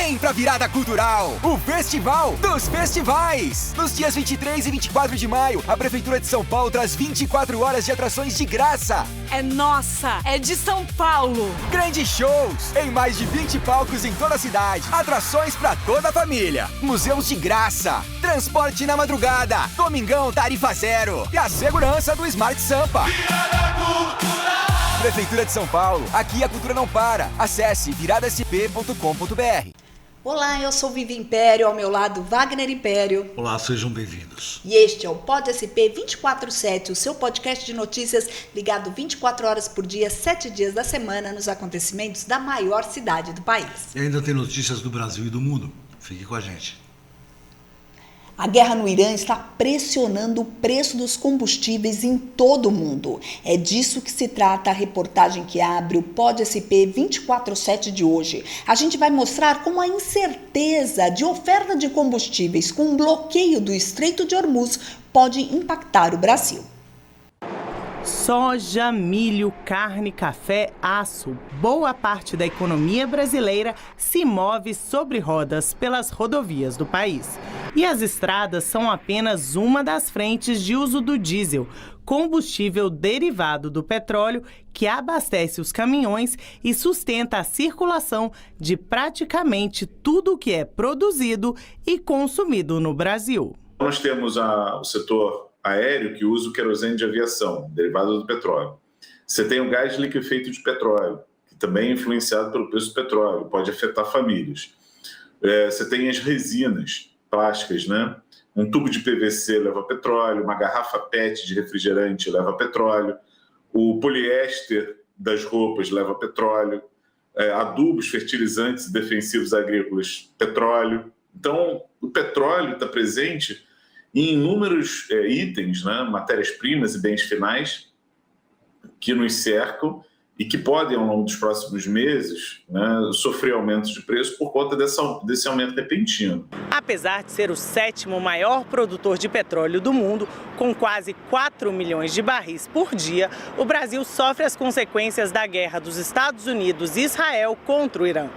Vem pra Virada Cultural, o Festival dos Festivais. Nos dias 23 e 24 de maio, a Prefeitura de São Paulo traz 24 horas de atrações de graça. É nossa, é de São Paulo. Grandes shows em mais de 20 palcos em toda a cidade. Atrações pra toda a família. Museus de graça. Transporte na madrugada. Domingão tarifa zero. E a segurança do Smart Sampa. Virada Cultural. Prefeitura de São Paulo. Aqui a cultura não para. Acesse viradasp.com.br. Olá, eu sou Vivi Império, ao meu lado Wagner Império. Olá, sejam bem-vindos. E este é o Pod SP 24/7, o seu podcast de notícias ligado 24 horas por dia, 7 dias da semana nos acontecimentos da maior cidade do país. E ainda tem notícias do Brasil e do mundo. Fique com a gente. A guerra no Irã está pressionando o preço dos combustíveis em todo o mundo. É disso que se trata a reportagem que abre o Pod SP 24/7 de hoje. A gente vai mostrar como a incerteza de oferta de combustíveis com o bloqueio do Estreito de Hormuz pode impactar o Brasil. Soja, milho, carne, café, aço. Boa parte da economia brasileira se move sobre rodas pelas rodovias do país. E as estradas são apenas uma das frentes de uso do diesel, combustível derivado do petróleo que abastece os caminhões e sustenta a circulação de praticamente tudo o que é produzido e consumido no Brasil. Nós temos o setor aéreo que usa o querosene de aviação, derivado do petróleo. Você tem o gás liquefeito de petróleo, que também é influenciado pelo preço do petróleo, pode afetar famílias. Você tem as resinas plásticas, né? Um tubo de PVC leva petróleo, uma garrafa PET de refrigerante leva petróleo, o poliéster das roupas leva petróleo, adubos, fertilizantes e defensivos agrícolas, petróleo. Então, o petróleo está presente em inúmeros itens, né, matérias-primas e bens finais que nos cercam e que podem, ao longo dos próximos meses, né, sofrer aumentos de preço por conta desse aumento repentino. Apesar de ser o 7º maior produtor de petróleo do mundo, com quase 4 milhões de barris por dia, o Brasil sofre as consequências da guerra dos Estados Unidos e Israel contra o Irã.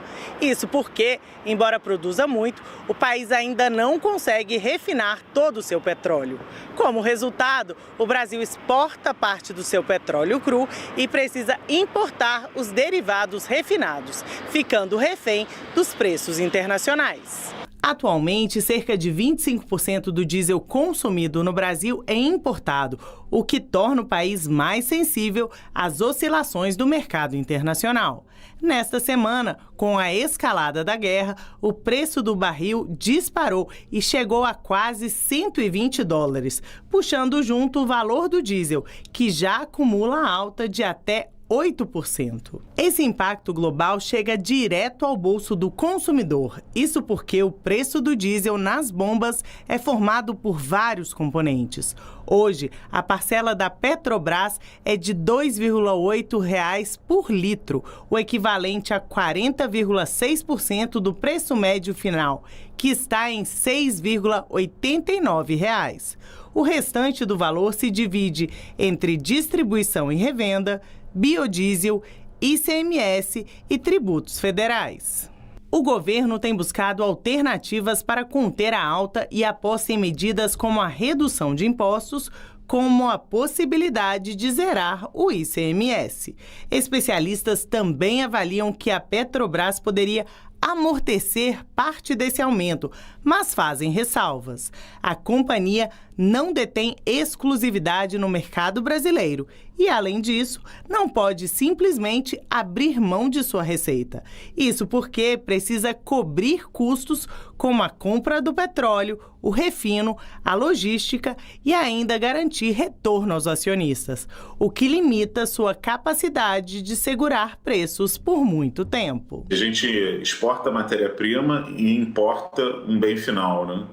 Isso porque, embora produza muito, o país ainda não consegue refinar todo o seu petróleo. Como resultado, o Brasil exporta parte do seu petróleo cru e precisa importar os derivados refinados, ficando refém dos preços internacionais. Atualmente, cerca de 25% do diesel consumido no Brasil é importado, o que torna o país mais sensível às oscilações do mercado internacional. Nesta semana, com a escalada da guerra, o preço do barril disparou e chegou a quase $120, puxando junto o valor do diesel, que já acumula alta de até 8%. Esse impacto global chega direto ao bolso do consumidor. Isso porque o preço do diesel nas bombas é formado por vários componentes. Hoje, a parcela da Petrobras é de R$ 2,8 por litro, o equivalente a 40,6% do preço médio final, que está em R$ 6,89. O restante do valor se divide entre distribuição e revenda, biodiesel, ICMS e tributos federais. O governo tem buscado alternativas para conter a alta e aposta em medidas como a redução de impostos, como a possibilidade de zerar o ICMS. Especialistas também avaliam que a Petrobras poderia amortecer parte desse aumento, mas fazem ressalvas. A companhia não detém exclusividade no mercado brasileiro e, além disso, não pode simplesmente abrir mão de sua receita. Isso porque precisa cobrir custos como a compra do petróleo, o refino, a logística e ainda garantir retorno aos acionistas, o que limita sua capacidade de segurar preços por muito tempo. A gente exporta matéria-prima e importa um bem final, né?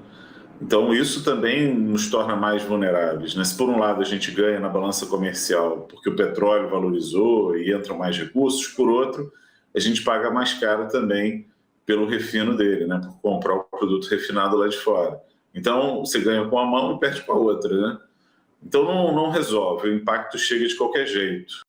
Então, isso também nos torna mais vulneráveis, né? Se, por um lado, a gente ganha na balança comercial porque o petróleo valorizou e entram mais recursos, por outro, a gente paga mais caro também pelo refino dele, né? Por comprar o produto refinado lá de fora. Então, você ganha com a mão e perde com a outra, né? Então, não resolve, o impacto chega de qualquer jeito.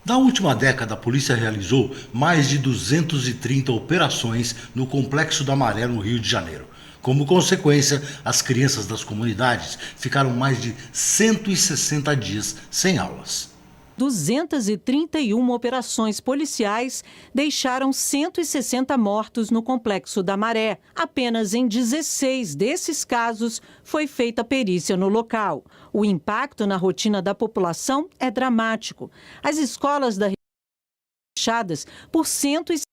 Na última década, a polícia realizou mais de 230 operações no Complexo da Maré, no Rio de Janeiro. Como consequência, as crianças das comunidades ficaram mais de 160 dias sem aulas. 231 operações policiais deixaram 160 mortos no Complexo da Maré. Apenas em 16 desses casos foi feita perícia no local. O impacto na rotina da população é dramático. As escolas da região foram fechadas por 160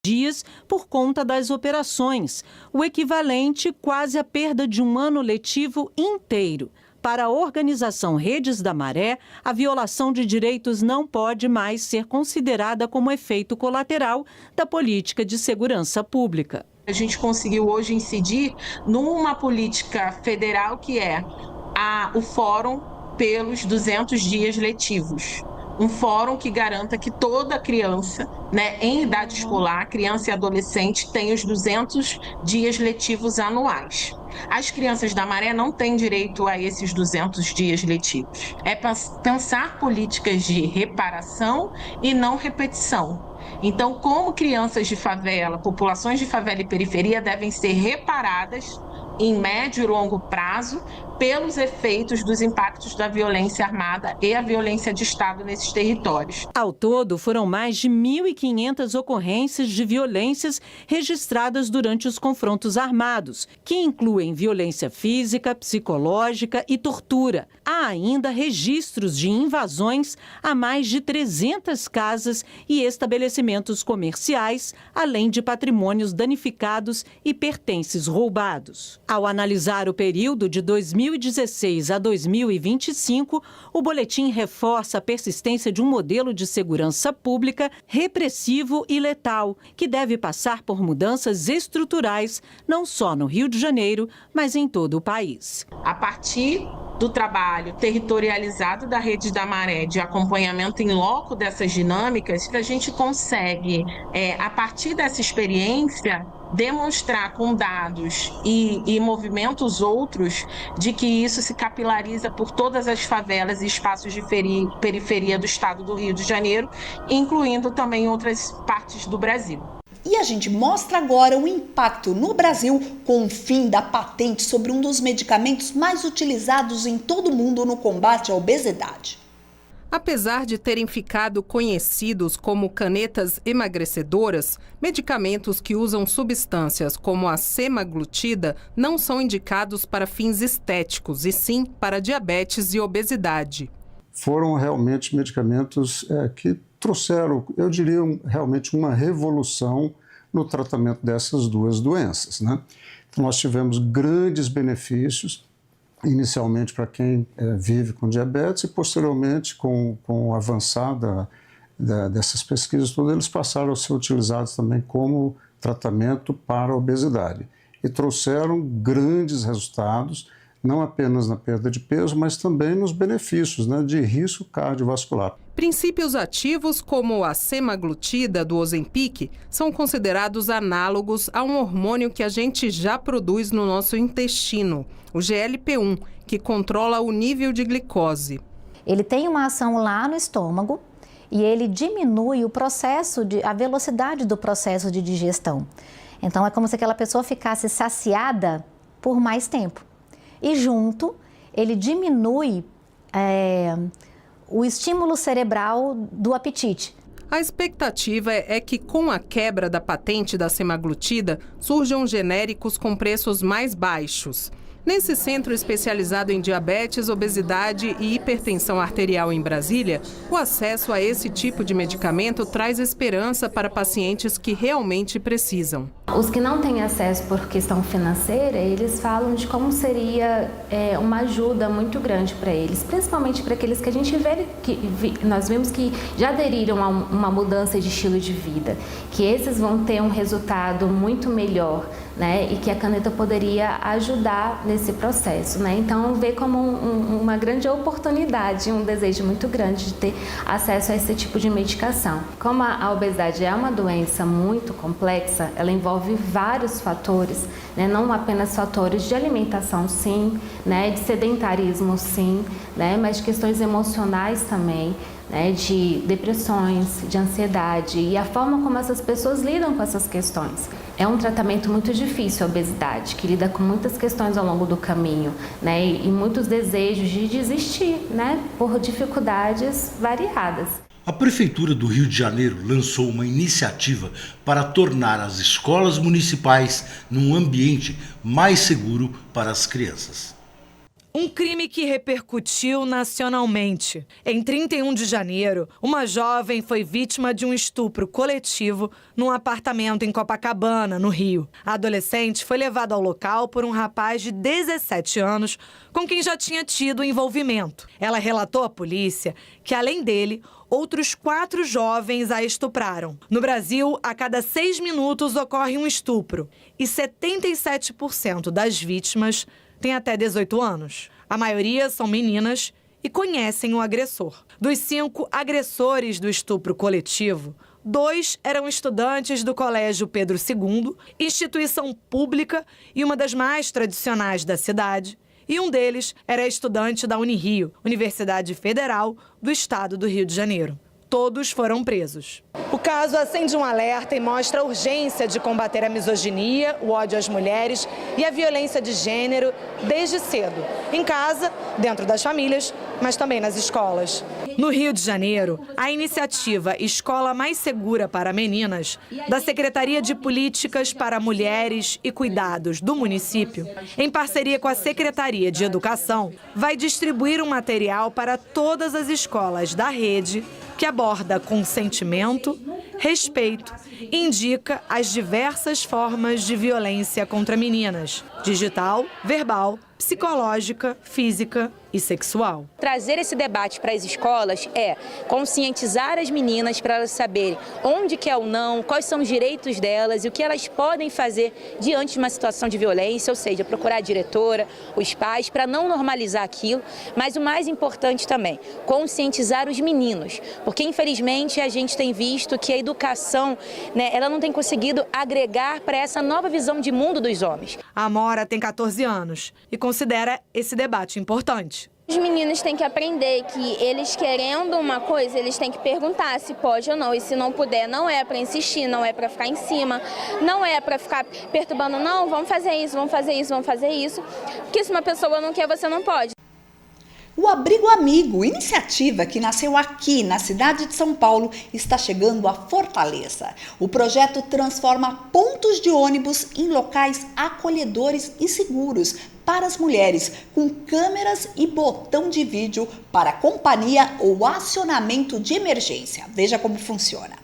dias por conta das operações, o equivalente quase à perda de um ano letivo inteiro. Para a organização Redes da Maré, a violação de direitos não pode mais ser considerada como efeito colateral da política de segurança pública. A gente conseguiu hoje incidir numa política federal que é o Fórum pelos 200 dias letivos. Um fórum que garanta que toda criança, em idade escolar, criança e adolescente, tenha os 200 dias letivos anuais. As crianças da Maré não têm direito a esses 200 dias letivos. É pensar políticas de reparação e não repetição. Então, como crianças de favela, populações de favela e periferia devem ser reparadas em médio e longo prazo pelos efeitos dos impactos da violência armada e a violência de Estado nesses territórios. Ao todo, foram mais de 1.500 ocorrências de violências registradas durante os confrontos armados, que incluem violência física, psicológica e tortura. Há ainda registros de invasões a mais de 300 casas e estabelecimentos comerciais, além de patrimônios danificados e pertences roubados. Ao analisar o período de 2016 a 2025, o boletim reforça a persistência de um modelo de segurança pública repressivo e letal, que deve passar por mudanças estruturais, não só no Rio de Janeiro, mas em todo o país. A partir do trabalho territorializado da Rede da Maré, de acompanhamento em loco dessas dinâmicas, a gente consegue, a partir dessa experiência, demonstrar com dados e movimentos outros de que isso se capilariza por todas as favelas e espaços de periferia do estado do Rio de Janeiro, incluindo também outras partes do Brasil. E a gente mostra agora o impacto no Brasil com o fim da patente sobre um dos medicamentos mais utilizados em todo o mundo no combate à obesidade. Apesar de terem ficado conhecidos como canetas emagrecedoras, medicamentos que usam substâncias como a semaglutida não são indicados para fins estéticos, e sim para diabetes e obesidade. Foram realmente medicamentos que trouxeram, eu diria, realmente uma revolução no tratamento dessas duas doenças, né? Então, nós tivemos grandes benefícios, inicialmente para quem vive com diabetes e posteriormente com o avançar dessas pesquisas todas, eles passaram a ser utilizados também como tratamento para a obesidade e trouxeram grandes resultados, não apenas na perda de peso, mas também nos benefícios, né, de risco cardiovascular. Princípios ativos como a semaglutida do Ozempic são considerados análogos a um hormônio que a gente já produz no nosso intestino, o GLP-1, que controla o nível de glicose. Ele tem uma ação lá no estômago e ele diminui a velocidade do processo de digestão. Então é como se aquela pessoa ficasse saciada por mais tempo. E junto, ele diminui o estímulo cerebral do apetite. A expectativa é que com a quebra da patente da semaglutida, surjam genéricos com preços mais baixos. Nesse centro especializado em diabetes, obesidade e hipertensão arterial em Brasília, o acesso a esse tipo de medicamento traz esperança para pacientes que realmente precisam. Os que não têm acesso por questão financeira, eles falam de como seria uma ajuda muito grande para eles, principalmente para aqueles que a gente vê, nós vemos que já aderiram a uma mudança de estilo de vida, que esses vão ter um resultado muito melhor, né, e que a caneta poderia ajudar nesse processo, né? Então, vê como uma grande oportunidade, um desejo muito grande de ter acesso a esse tipo de medicação. Como a obesidade é uma doença muito complexa, ela envolve vários fatores, né? Não apenas fatores de alimentação, sim, né? De sedentarismo, sim, né? Mas de questões emocionais também, né, de depressões, de ansiedade e a forma como essas pessoas lidam com essas questões. É um tratamento muito difícil a obesidade, que lida com muitas questões ao longo do caminho, né, e muitos desejos de desistir, né, por dificuldades variadas. A Prefeitura do Rio de Janeiro lançou uma iniciativa para tornar as escolas municipais num ambiente mais seguro para as crianças. Um crime que repercutiu nacionalmente. Em 31 de janeiro, uma jovem foi vítima de um estupro coletivo num apartamento em Copacabana, no Rio. A adolescente foi levada ao local por um rapaz de 17 anos com quem já tinha tido envolvimento. Ela relatou à polícia que, além dele, outros 4 jovens a estupraram. No Brasil, a cada 6 minutos ocorre um estupro e 77% das vítimas têm até 18 anos. A maioria são meninas e conhecem o agressor. Dos 5 agressores do estupro coletivo, 2 eram estudantes do Colégio Pedro II, instituição pública e uma das mais tradicionais da cidade, e um deles era estudante da Unirio, Universidade Federal do Estado do Rio de Janeiro. Todos foram presos. O caso acende um alerta e mostra a urgência de combater a misoginia, o ódio às mulheres e a violência de gênero desde cedo, em casa, dentro das famílias, mas também nas escolas. No Rio de Janeiro, a iniciativa Escola Mais Segura para Meninas, da Secretaria de Políticas para Mulheres e Cuidados do município, em parceria com a Secretaria de Educação, vai distribuir um material para todas as escolas da rede que aborda consentimento, respeito e indica as diversas formas de violência contra meninas: digital, verbal, psicológica, física e sexual. Trazer esse debate para as escolas é conscientizar as meninas para elas saberem onde que é o não, quais são os direitos delas e o que elas podem fazer diante de uma situação de violência, ou seja, procurar a diretora, os pais, para não normalizar aquilo, mas o mais importante também, conscientizar os meninos, porque infelizmente a gente tem visto que a educação, né, ela não tem conseguido agregar para essa nova visão de mundo dos homens. A Amora tem 14 anos e considera esse debate importante. Os meninos têm que aprender que eles querendo uma coisa, eles têm que perguntar se pode ou não. E se não puder, não é para insistir, não é para ficar em cima, não é para ficar perturbando, não, vamos fazer isso, vamos fazer isso, vamos fazer isso. Porque se uma pessoa não quer, você não pode. O Abrigo Amigo, iniciativa que nasceu aqui na cidade de São Paulo, está chegando à Fortaleza. O projeto transforma pontos de ônibus em locais acolhedores e seguros para as mulheres, com câmeras e botão de vídeo para companhia ou acionamento de emergência. Veja como funciona.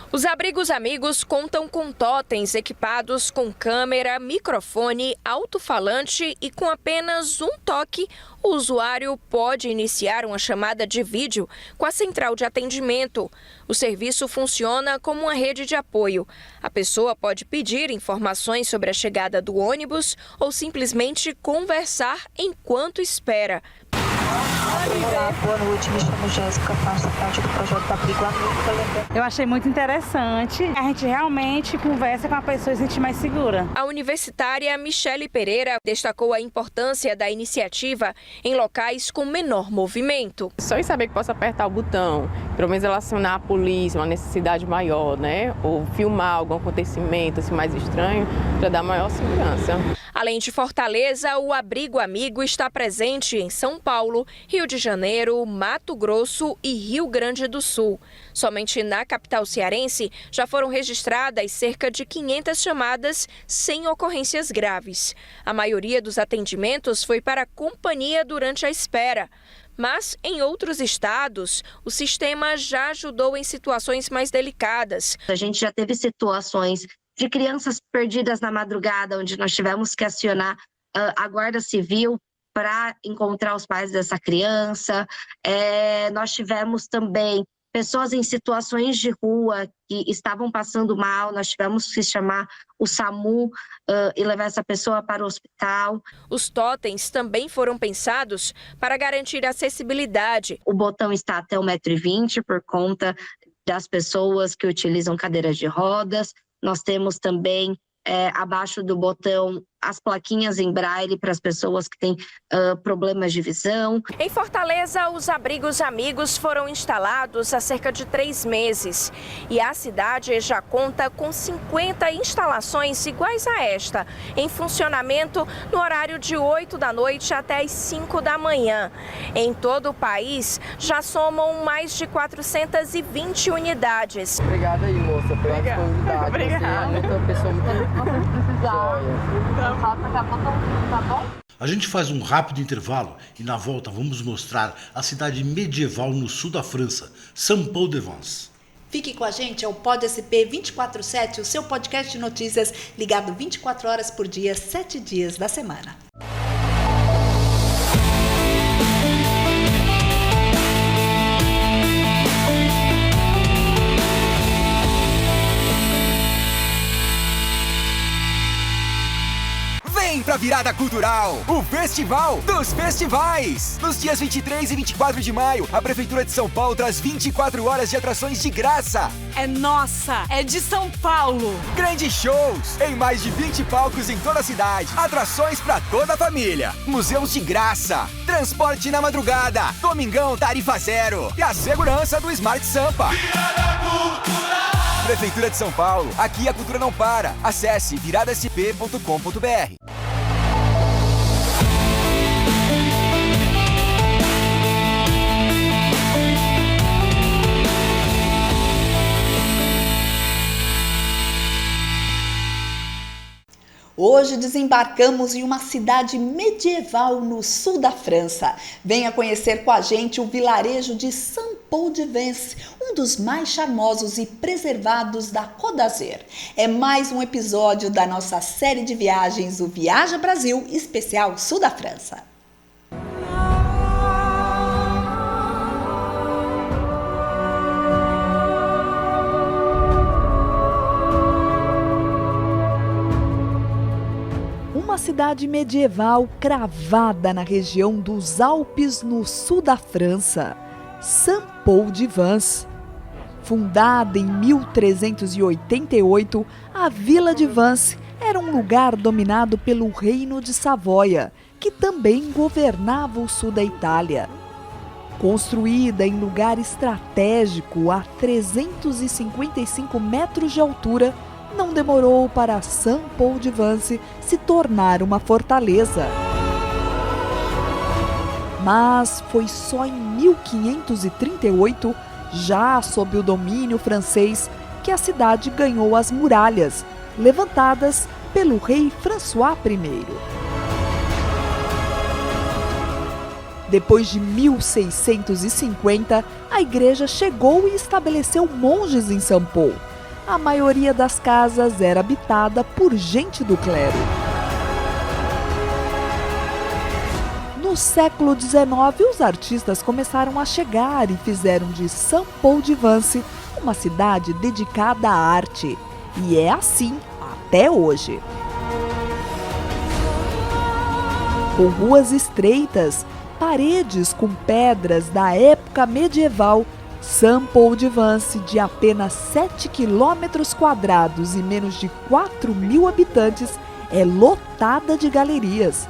Os abrigos amigos contam com totens equipados com câmera, microfone, alto-falante e com apenas um toque, o usuário pode iniciar uma chamada de vídeo com a central de atendimento. O serviço funciona como uma rede de apoio. A pessoa pode pedir informações sobre a chegada do ônibus ou simplesmente conversar enquanto espera. Olá, boa noite, me chamo Jéssica, faço parte do projeto Abrigo Amigo. Eu achei muito interessante. A gente realmente conversa com a pessoa e se sente mais segura. A universitária Michele Pereira destacou a importância da iniciativa em locais com menor movimento. Só em saber que posso apertar o botão, pelo menos relacionar a polícia, uma necessidade maior, né? Ou filmar algum acontecimento assim, mais estranho, para dar maior segurança. Além de Fortaleza, o Abrigo Amigo está presente em São Paulo, Rio de Janeiro, Mato Grosso e Rio Grande do Sul. Somente na capital cearense já foram registradas cerca de 500 chamadas sem ocorrências graves. A maioria dos atendimentos foi para a companhia durante a espera. Mas, em outros estados, o sistema já ajudou em situações mais delicadas. A gente já teve situações de crianças perdidas na madrugada, onde nós tivemos que acionar a Guarda Civil para encontrar os pais dessa criança. Nós tivemos também pessoas em situações de rua que estavam passando mal, nós tivemos que chamar o SAMU e levar essa pessoa para o hospital. Os totens também foram pensados para garantir acessibilidade. O botão está até 1,20 m por conta das pessoas que utilizam cadeiras de rodas. Nós temos também abaixo do botão as plaquinhas em braille para as pessoas que têm problemas de visão. Em Fortaleza, os abrigos amigos foram instalados há cerca de 3 meses. E a cidade já conta com 50 instalações iguais a esta, em funcionamento no horário de 8 da noite até as 5 da manhã. Em todo o país, já somam mais de 420 unidades. Obrigada aí, moça, pela disponibilidade. Obrigada. Você é uma pessoa muito joia. A gente faz um rápido intervalo e na volta vamos mostrar a cidade medieval no sul da França, Saint-Paul-de-Vence. Fique com a gente, é o Pod SP 24/7, o seu podcast de notícias ligado 24 horas por dia, 7 dias da semana. Vem pra Virada Cultural, o Festival dos Festivais. Nos dias 23 e 24 de maio, a Prefeitura de São Paulo traz 24 horas de atrações de graça. É nossa, é de São Paulo. Grandes shows em mais de 20 palcos em toda a cidade. Atrações pra toda a família. Museus de graça. Transporte na madrugada. Domingão tarifa zero. E a segurança do Smart Sampa. Virada Cultural. Prefeitura de São Paulo. Aqui a cultura não para. Acesse viradasp.com.br. Hoje desembarcamos em uma cidade medieval no sul da França. Venha conhecer com a gente o vilarejo de Saint-Paul-de-Vence, um dos mais charmosos e preservados da Côte d'Azur. É mais um episódio da nossa série de viagens, o Viaja Brasil, especial sul da França. Uma cidade medieval cravada na região dos Alpes, no sul da França, Saint-Paul-de-Vence. Fundada em 1388, a Vila de Vence era um lugar dominado pelo Reino de Savoia, que também governava o sul da Itália. Construída em lugar estratégico a 355 metros de altura, não demorou para Saint-Paul-de-Vence se tornar uma fortaleza. Mas foi só em 1538, já sob o domínio francês, que a cidade ganhou as muralhas, levantadas pelo rei François I. Depois de 1650, a igreja chegou e estabeleceu monges em Saint-Paul. A maioria das casas era habitada por gente do clero. No século XIX, os artistas começaram a chegar e fizeram de Saint-Paul-de-Vence uma cidade dedicada à arte. E é assim até hoje. Com ruas estreitas, paredes com pedras da época medieval, Saint-Paul-de-Vence, de apenas 7 quilômetros quadrados e menos de 4.000 habitantes, é lotada de galerias.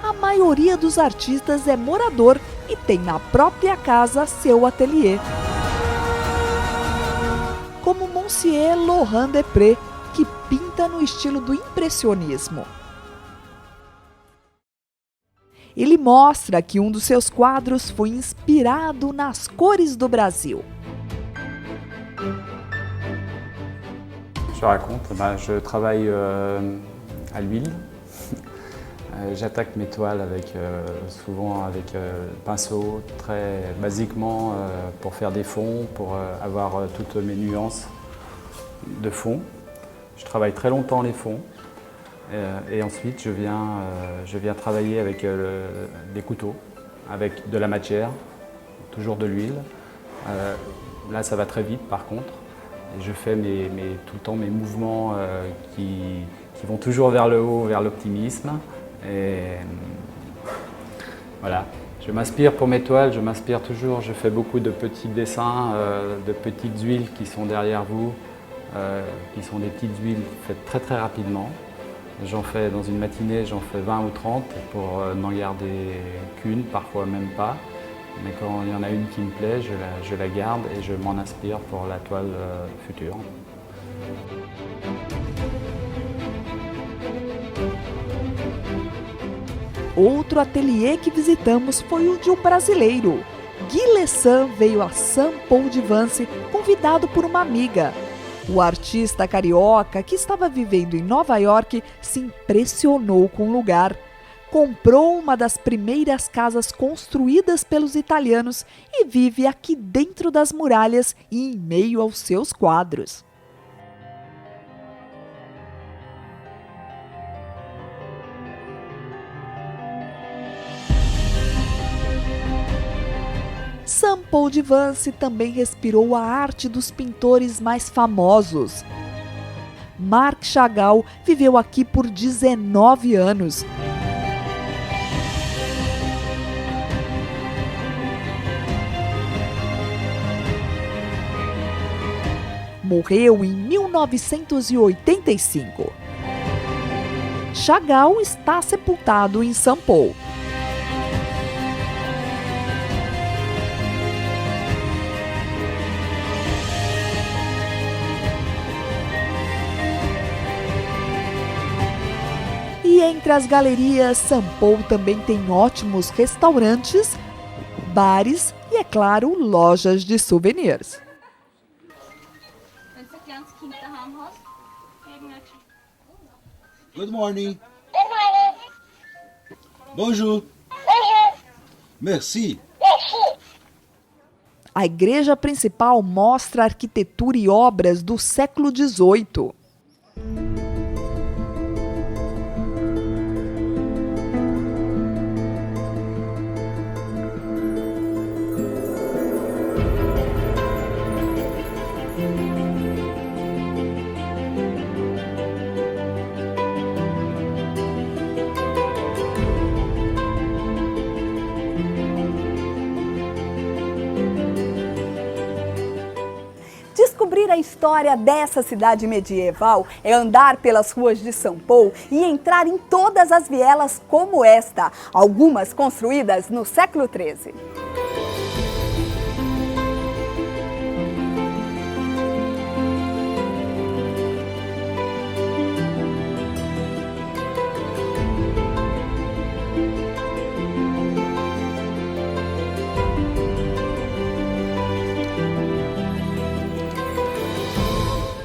A maioria dos artistas é morador e tem na própria casa seu ateliê. Como Monsieur Laurent Depré, que pinta no estilo do impressionismo. Ele mostra que um dos seus quadros foi inspirado nas cores do Brasil. Je raconte, je travaille à l'huile. J'attaque mes toiles souvent avec pinceau, très basiquement pour faire des fonds, pour avoir toutes mes nuances de fond. Je travaille très longtemps les fonds. Et ensuite, je viens travailler avec des couteaux, avec de la matière, toujours de l'huile. Là, ça va très vite par contre. Et je fais tout le temps mes mouvements qui vont toujours vers le haut, vers l'optimisme. Et voilà, je m'inspire pour mes toiles, je m'inspire toujours, je fais beaucoup de petits dessins, de petites huiles qui sont derrière vous. qui sont des petites huiles faites très très rapidement. J'en fais dans une matinée, j'en fais 20 ou 30 pour n'en garder qu'une, parfois même pas. Mais quand il y en a une qui me plaît, je la garde et je m'en inspire pour la toile future. Outro ateliê que visitamos foi o de um brasileiro. Gui Lessan veio a São Paul de Vence convidado por uma amiga. O artista carioca, que estava vivendo em Nova York, se impressionou com o lugar. Comprou uma das primeiras casas construídas pelos italianos e vive aqui dentro das muralhas e em meio aos seus quadros. São Paul de Vence também respirou a arte dos pintores mais famosos. Marc Chagall viveu aqui por 19 anos. Morreu em 1985. Chagall está sepultado em São Paul. E entre as galerias, São Paul também tem ótimos restaurantes, bares e, é claro, lojas de souvenirs. Good morning. Bonjour. Merci. A igreja principal mostra arquitetura e obras do século XVIII. Descobrir a história dessa cidade medieval é andar pelas ruas de São Paul e entrar em todas as vielas como esta, algumas construídas no século XIII.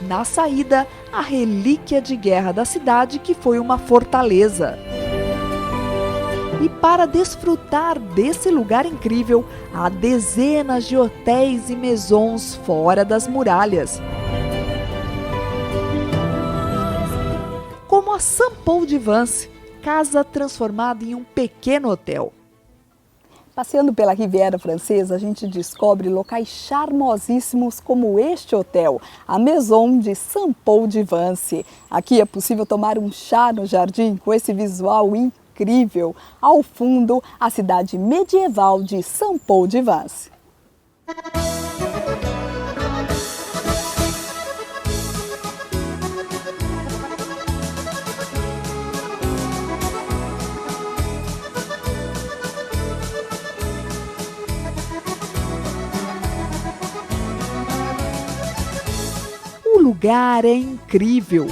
Na saída, a relíquia de guerra da cidade, que foi uma fortaleza. E para desfrutar desse lugar incrível, há dezenas de hotéis e maisons fora das muralhas. Como a São Paul de Vence, casa transformada em um pequeno hotel. Passeando pela Riviera Francesa, a gente descobre locais charmosíssimos como este hotel, a Maison de São Paul de Vence. Aqui é possível tomar um chá no jardim com esse visual incrível. Ao fundo, a cidade medieval de São Paul de Vence. O lugar é incrível.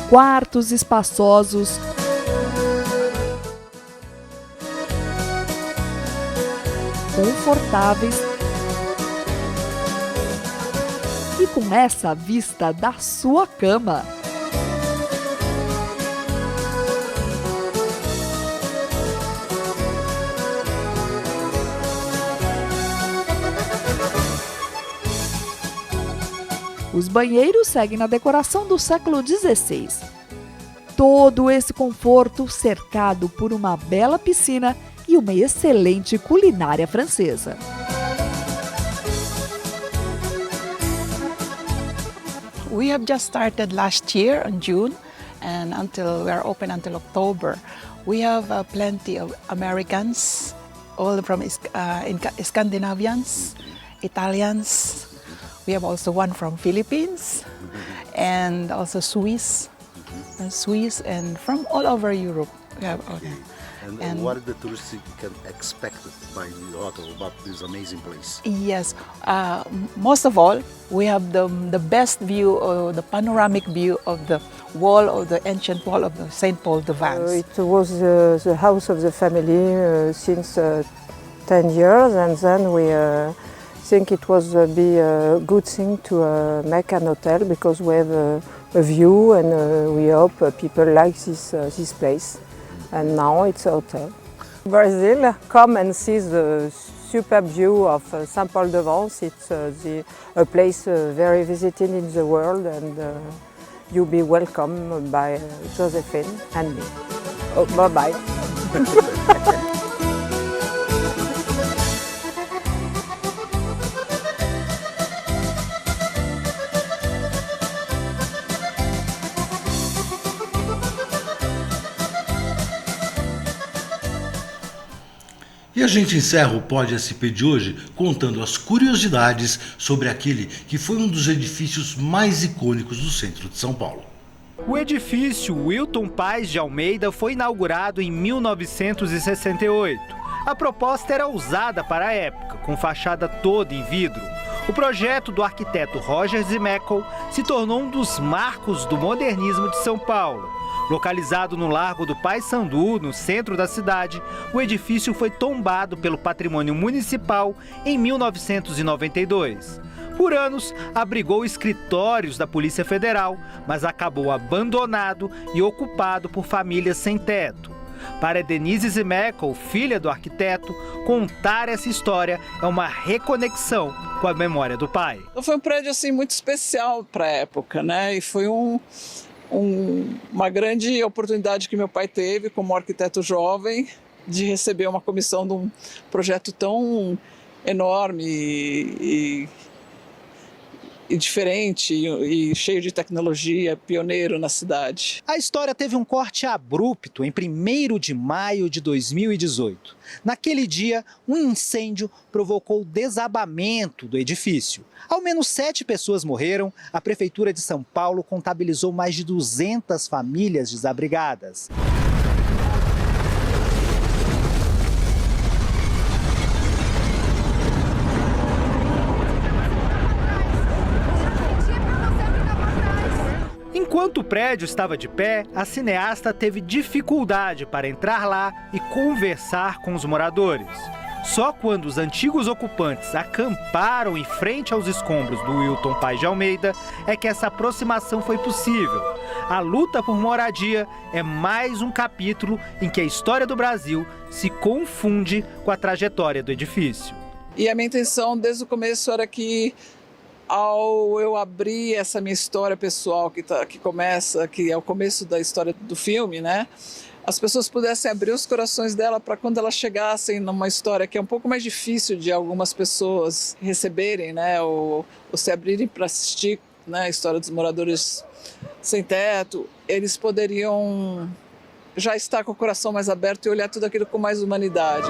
Quartos espaçosos, confortáveis e com essa vista da sua cama. Os banheiros seguem na decoração do século XVI. Todo esse conforto cercado por uma bela piscina e uma excelente culinária francesa. O We have just started last year in June, and we are open until October. We have plenty of Americans, all from Scandinavians, Italians. We have also one from Philippines, and also Swiss, and from all over Europe. We have, And what are the tourists can expect by the autumn about this amazing place? Yes, most of all, we have the best view, the panoramic view of the ancient wall of the St. Paul de Vence. It was the house of the family since 10 years, and then we think it was be a good thing to make an hotel because we have a view, and we hope people like this place. And now it's a hotel. Brazil, come and see the superb view of St. Paul de Vence. It's a place very visited in the world, and you'll be welcomed by Josephine and me. Oh, bye-bye. E a gente encerra o Pod SP de hoje contando as curiosidades sobre aquele que foi um dos edifícios mais icônicos do centro de São Paulo. O edifício Wilton Paes de Almeida foi inaugurado em 1968. A proposta era ousada para a época, com fachada toda em vidro. O projeto do arquiteto Roger Zimeckle se tornou um dos marcos do modernismo de São Paulo. Localizado no Largo do Paissandu, no centro da cidade, o edifício foi tombado pelo Patrimônio Municipal em 1992. Por anos, abrigou escritórios da Polícia Federal, mas acabou abandonado e ocupado por famílias sem teto. Para Denise Zimeckle, filha do arquiteto, contar essa história é uma reconexão com a memória do pai. Foi um prédio assim, muito especial para a época, né? E foi uma grande oportunidade que meu pai teve como arquiteto jovem de receber uma comissão de um projeto tão enorme e diferente e cheio de tecnologia, pioneiro na cidade. A história teve um corte abrupto em 1º de maio de 2018. Naquele dia, um incêndio provocou o desabamento do edifício. Ao menos 7 pessoas morreram. A Prefeitura de São Paulo contabilizou mais de 200 famílias desabrigadas. Enquanto o prédio estava de pé, a cineasta teve dificuldade para entrar lá e conversar com os moradores. Só quando os antigos ocupantes acamparam em frente aos escombros do Wilton Paes de Almeida é que essa aproximação foi possível. A luta por moradia é mais um capítulo em que a história do Brasil se confunde com a trajetória do edifício. E a minha intenção desde o começo era que, ao eu abrir essa minha história pessoal que é o começo da história do filme, né? As pessoas pudessem abrir os corações dela para quando elas chegassem numa história que é um pouco mais difícil de algumas pessoas receberem, né? Ou se abrirem para assistir, né? A história dos moradores sem teto, eles poderiam já estar com o coração mais aberto e olhar tudo aquilo com mais humanidade.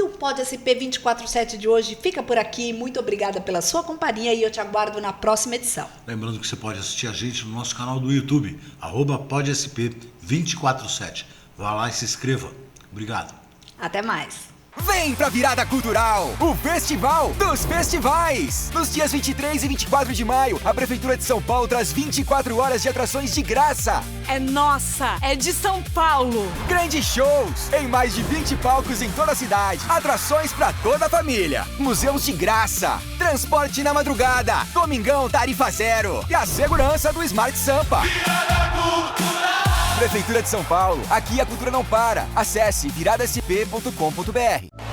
O Pod SP 24/7 de hoje fica por aqui. Muito obrigada pela sua companhia e eu te aguardo na próxima edição. Lembrando que você pode assistir a gente no nosso canal do YouTube, @PodSP 24/7. Vá lá e se inscreva. Obrigado. Até mais. Vem pra Virada Cultural, o Festival dos Festivais! Nos dias 23 e 24 de maio, a Prefeitura de São Paulo traz 24 horas de atrações de graça. É nossa! É de São Paulo! Grandes shows em mais de 20 palcos em toda a cidade. Atrações pra toda a família. Museus de graça. Transporte na madrugada. Domingão tarifa zero. E a segurança do Smart Sampa. Virada Cultural! Prefeitura de São Paulo. Aqui a cultura não para. Acesse viradasp.com.br.